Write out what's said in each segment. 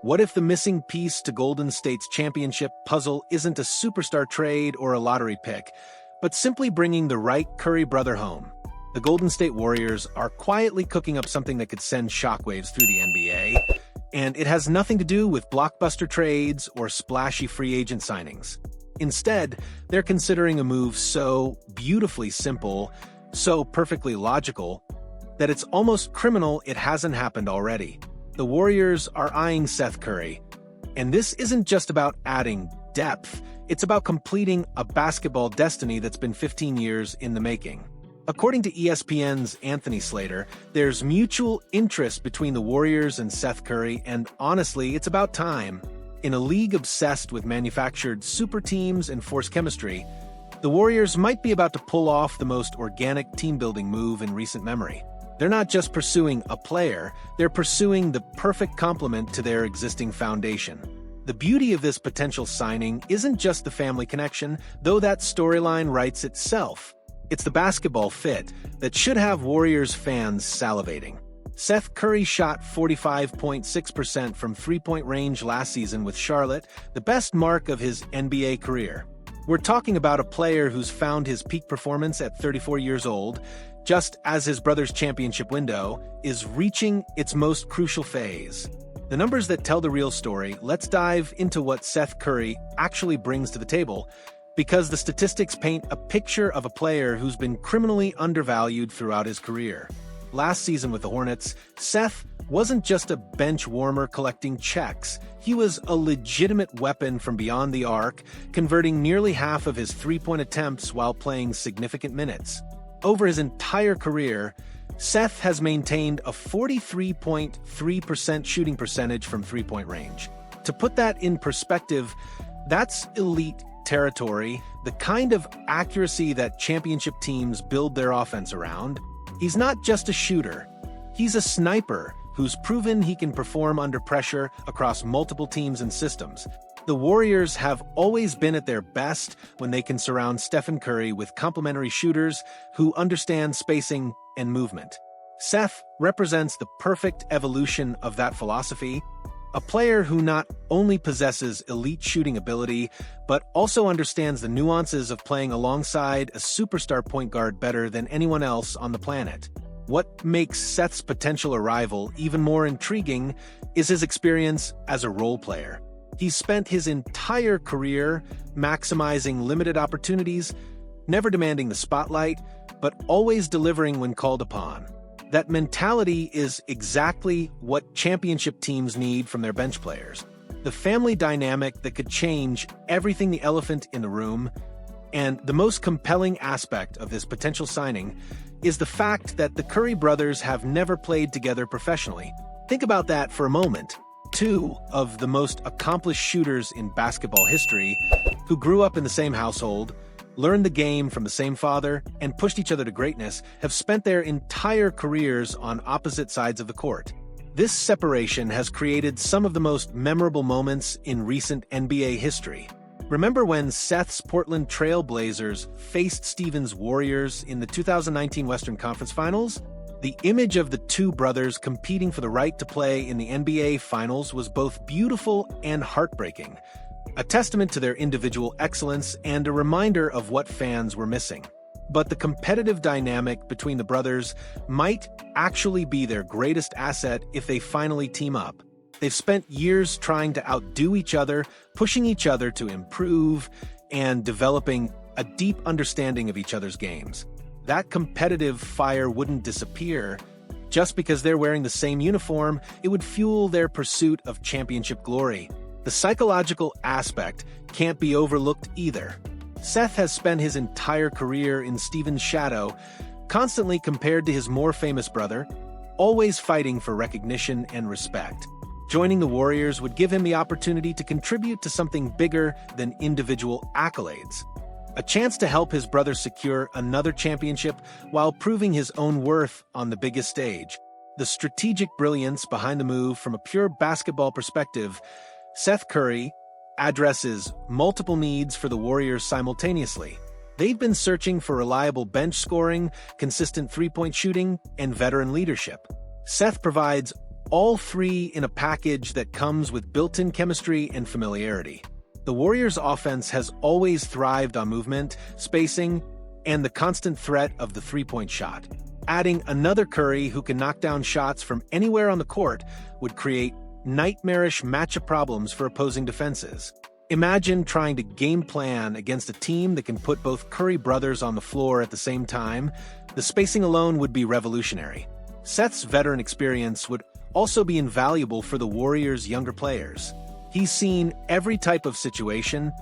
What if the missing piece to Golden State's championship puzzle isn't a superstar trade or a lottery pick, but simply bringing the right Curry brother home? The Golden State Warriors are quietly cooking up something that could send shockwaves through the NBA, and it has nothing to do with blockbuster trades or splashy free agent signings. Instead, they're considering a move so beautifully simple, so perfectly logical, that it's almost criminal it hasn't happened already. The Warriors are eyeing Seth Curry, and this isn't just about adding depth, it's about completing a basketball destiny that's been 15 years in the making. According to ESPN's Anthony Slater, there's mutual interest between the Warriors and Seth Curry, and honestly, it's about time. In a league obsessed with manufactured super teams and forced chemistry, the Warriors might be about to pull off the most organic team-building move in recent memory. They're not just pursuing a player, they're pursuing the perfect complement to their existing foundation. The beauty of this potential signing isn't just the family connection, though that storyline writes itself. It's the basketball fit that should have Warriors fans salivating. Seth Curry shot 45.6% from three-point range last season with Charlotte, the best mark of his NBA career. We're talking about a player who's found his peak performance at 34 years old, just as his brother's championship window is reaching its most crucial phase. The numbers that tell the real story. Let's dive into what Seth Curry actually brings to the table, because the statistics paint a picture of a player who's been criminally undervalued throughout his career. Last season with the Hornets, Seth wasn't just a bench warmer collecting checks. He was a legitimate weapon from beyond the arc, converting nearly half of his three-point attempts while playing significant minutes. Over his entire career, Seth has maintained a 43.3% shooting percentage from three-point range. To put that in perspective, that's elite territory, the kind of accuracy that championship teams build their offense around. He's not just a shooter. He's a sniper who's proven he can perform under pressure across multiple teams and systems. The Warriors have always been at their best when they can surround Stephen Curry with complementary shooters who understand spacing and movement. Seth represents the perfect evolution of that philosophy, a player who not only possesses elite shooting ability, but also understands the nuances of playing alongside a superstar point guard better than anyone else on the planet. What makes Seth's potential arrival even more intriguing is his experience as a role player. He's spent his entire career maximizing limited opportunities, never demanding the spotlight, but always delivering when called upon. That mentality is exactly what championship teams need from their bench players. The family dynamic that could change everything, the elephant in the room. And the most compelling aspect of this potential signing is the fact that the Curry brothers have never played together professionally. Think about that for a moment. Two of the most accomplished shooters in basketball history, who grew up in the same household, learned the game from the same father, and pushed each other to greatness, have spent their entire careers on opposite sides of the court. This separation has created some of the most memorable moments in recent NBA history. Remember when Seth's Portland Trail Blazers faced Stephen's Warriors in the 2019 Western Conference Finals? The image of the two brothers competing for the right to play in the NBA Finals was both beautiful and heartbreaking, a testament to their individual excellence and a reminder of what fans were missing. But the competitive dynamic between the brothers might actually be their greatest asset if they finally team up. They've spent years trying to outdo each other, pushing each other to improve, and developing a deep understanding of each other's games. That competitive fire wouldn't disappear just because they're wearing the same uniform. It would fuel their pursuit of championship glory. The psychological aspect can't be overlooked either. Seth has spent his entire career in Stephen's shadow, constantly compared to his more famous brother, always fighting for recognition and respect. Joining the Warriors would give him the opportunity to contribute to something bigger than individual accolades. A chance to help his brother secure another championship while proving his own worth on the biggest stage. The strategic brilliance behind the move from a pure basketball perspective, Seth Curry addresses multiple needs for the Warriors simultaneously. They've been searching for reliable bench scoring, consistent three-point shooting, and veteran leadership. Seth provides all three in a package that comes with built-in chemistry and familiarity. The Warriors' offense has always thrived on movement, spacing, and the constant threat of the three-point shot. Adding another Curry who can knock down shots from anywhere on the court would create nightmarish matchup problems for opposing defenses. Imagine trying to game plan against a team that can put both Curry brothers on the floor at the same time. The spacing alone would be revolutionary. Seth's veteran experience would also be invaluable for the Warriors' younger players. He's seen every type of situation,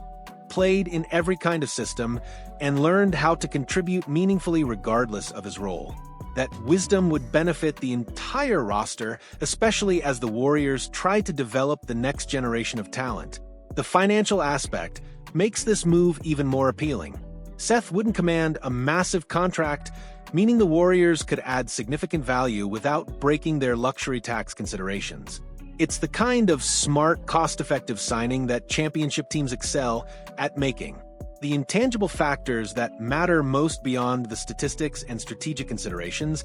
played in every kind of system, and learned how to contribute meaningfully regardless of his role. That wisdom would benefit the entire roster, especially as the Warriors try to develop the next generation of talent. The financial aspect makes this move even more appealing. Seth wouldn't command a massive contract, meaning the Warriors could add significant value without breaking their luxury tax considerations. It's the kind of smart, cost-effective signing that championship teams excel at making. The intangible factors that matter most beyond the statistics and strategic considerations,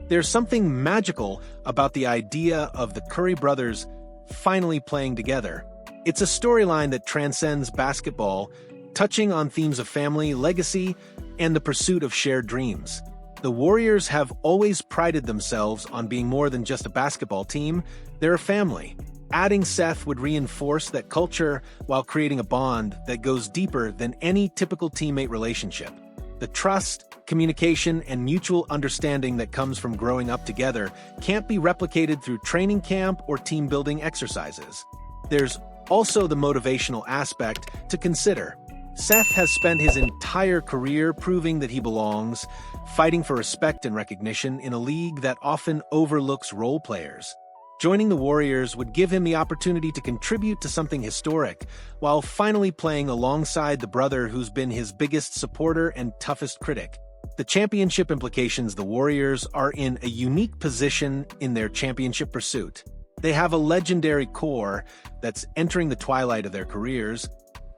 there's something magical about the idea of the Curry brothers finally playing together. It's a storyline that transcends basketball, touching on themes of family, legacy, and the pursuit of shared dreams. The Warriors have always prided themselves on being more than just a basketball team, they're a family. Adding Seth would reinforce that culture while creating a bond that goes deeper than any typical teammate relationship. The trust, communication, and mutual understanding that comes from growing up together can't be replicated through training camp or team-building exercises. There's also the motivational aspect to consider. Seth has spent his entire career proving that he belongs, fighting for respect and recognition in a league that often overlooks role players. Joining the Warriors would give him the opportunity to contribute to something historic, while finally playing alongside the brother who's been his biggest supporter and toughest critic. The championship implications: the Warriors are in a unique position in their championship pursuit. They have a legendary core that's entering the twilight of their careers,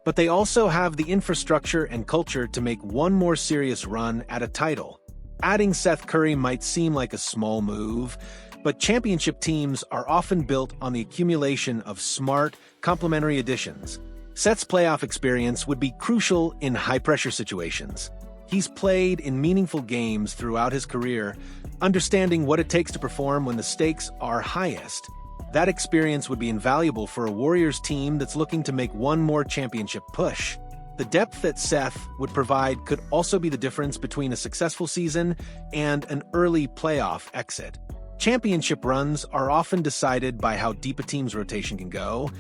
but they also have the infrastructure and culture to make one more serious run at a title. Adding Seth Curry might seem like a small move, but championship teams are often built on the accumulation of smart, complementary additions. Seth's playoff experience would be crucial in high-pressure situations. He's played in meaningful games throughout his career, understanding what it takes to perform when the stakes are highest. That experience would be invaluable for a Warriors team that's looking to make one more championship push. The depth that Seth would provide could also be the difference between a successful season and an early playoff exit. Championship runs are often decided by how deep a team's rotation can go,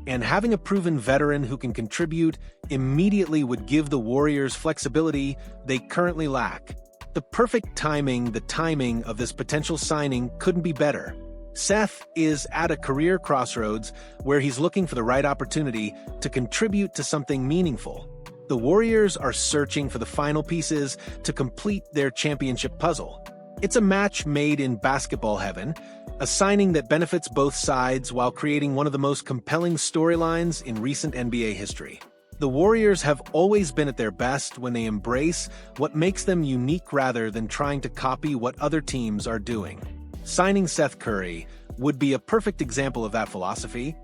and having a proven veteran who can contribute immediately would give the Warriors flexibility they currently lack. The timing of this potential signing couldn't be better. Seth is at a career crossroads where he's looking for the right opportunity to contribute to something meaningful. The Warriors are searching for the final pieces to complete their championship puzzle. It's a match made in basketball heaven, a signing that benefits both sides while creating one of the most compelling storylines in recent NBA history. The Warriors have always been at their best when they embrace what makes them unique rather than trying to copy what other teams are doing. Signing Seth Curry would be a perfect example of that philosophy,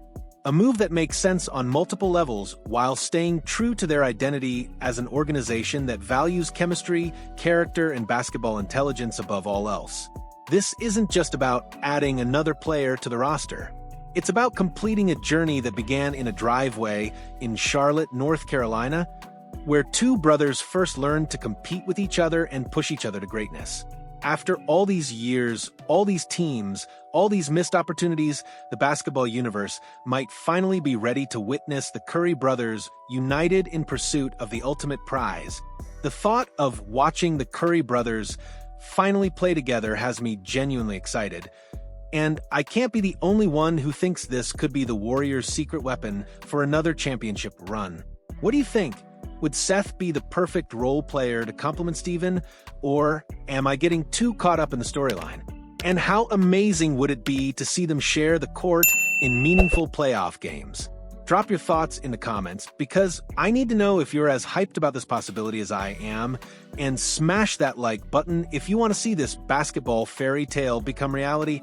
a move that makes sense on multiple levels while staying true to their identity as an organization that values chemistry, character, and basketball intelligence above all else. This isn't just about adding another player to the roster. It's about completing a journey that began in a driveway in Charlotte, North Carolina, where two brothers first learned to compete with each other and push each other to greatness. After all these years, all these teams, all these missed opportunities, the basketball universe might finally be ready to witness the Curry brothers united in pursuit of the ultimate prize. The thought of watching the Curry brothers finally play together has me genuinely excited. And I can't be the only one who thinks this could be the Warriors' secret weapon for another championship run. What do you think? Would Seth be the perfect role player to complement Steven, or am I getting too caught up in the storyline? And how amazing would it be to see them share the court in meaningful playoff games? Drop your thoughts in the comments, because I need to know if you're as hyped about this possibility as I am, and smash that like button if you want to see this basketball fairy tale become reality.